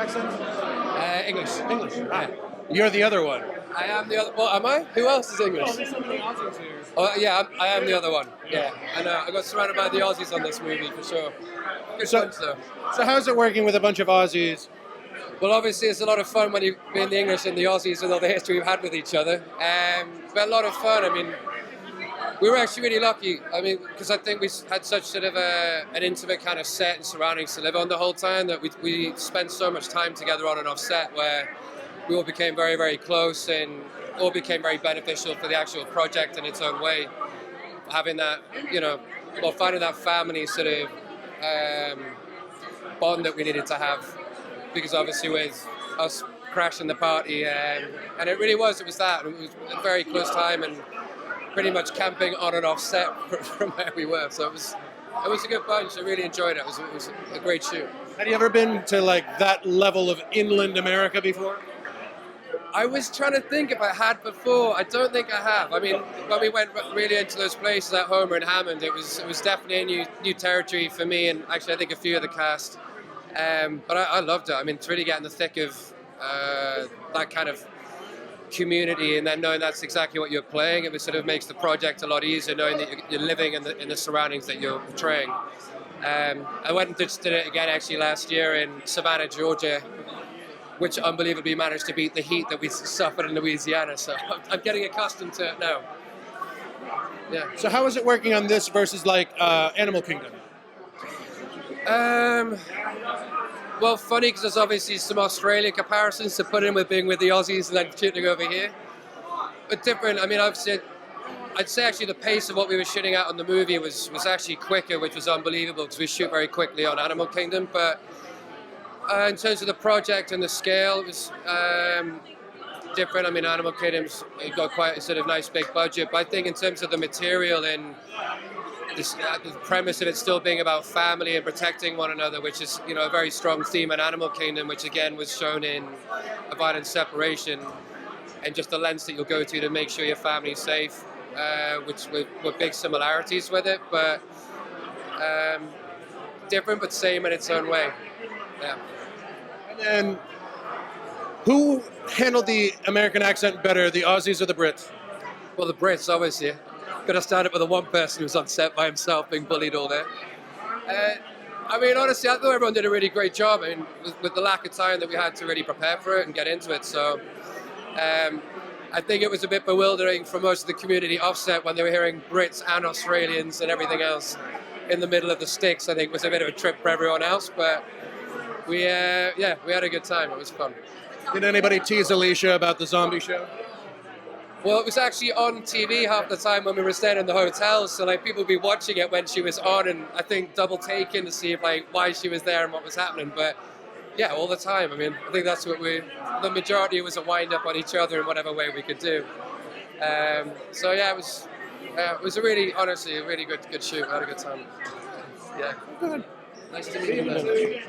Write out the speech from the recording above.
accent? English. English. Ah, you're the other one. I am the other. Well, am I? Who else is English? There's so many Aussies here. Oh, yeah, I am the other one. Yeah, I know. I got surrounded by the Aussies on this movie for sure. Good So- bunch, though. So how's it working with a bunch of Aussies? Well, obviously, it's a lot of fun when you've been the English and the Aussies with all the history we've had with each other. But a lot of fun. I mean, we were actually really lucky. I mean, because I think we had such sort of an intimate kind of set and surroundings to live on the whole time that we spent so much time together on and off set where we all became very, very close and all became very beneficial for the actual project in its own way. Having that, finding that family sort of bond that we needed to have. Because obviously with us crashing the party, and it really was that. It was a very close time and pretty much camping on and off set from where we were. So it was a good bunch. I really enjoyed it. It was a great shoot. Had you ever been to like that level of inland America before? I was trying to think if I had before. I don't think I have. I mean, when we went really into those places like Homer and Hammond, it was definitely a new territory for me and actually I think a few of the cast. But I loved it. I mean, to really get in the thick of that kind of community and then knowing that's exactly what you're playing, it sort of makes the project a lot easier knowing that you're living in the surroundings that you're portraying. I went and did it again actually last year in Savannah, Georgia, which unbelievably managed to beat the heat that we suffered in Louisiana. So I'm getting accustomed to it now. Yeah. So how is it working on this versus like Animal Kingdom? Well, funny because there's obviously some Australian comparisons to put in with being with the Aussies and then shooting over here. But different. I mean, I'd say actually the pace of what we were shooting at on the movie was actually quicker, which was unbelievable because we shoot very quickly on Animal Kingdom. But in terms of the project and the scale, it was different. I mean, Animal Kingdom's got quite a sort of nice big budget, but I think in terms of the material and the premise of it still being about family and protecting one another, which is a very strong theme in Animal Kingdom, which again was shown in A Violent Separation, and just the lengths that you'll go to make sure your family's safe, which were big similarities with it, but different but same in its own way. Yeah. And then who handled the American accent better, the Aussies or the Brits? Well, the Brits, obviously. Could have started with the one person who was on set by himself being bullied all day. I mean, honestly, I thought everyone did a really great job. I mean, with the lack of time that we had to really prepare for it and get into it. So I think it was a bit bewildering for most of the community offset when they were hearing Brits and Australians and everything else in the middle of the sticks. I think it was a bit of a trip for everyone else, but we had a good time. It was fun. Did anybody tease Alycia about the zombie show? Well, it was actually on TV half the time when we were staying in the hotel, so like people would be watching it when she was on, and I think double taking to see why she was there and what was happening. But yeah, all the time. I mean, I think that's what the majority was a wind up on each other in whatever way we could do. So yeah, it was a really, honestly, a really good shoot. I had a good time. Yeah. Good. Nice to meet you.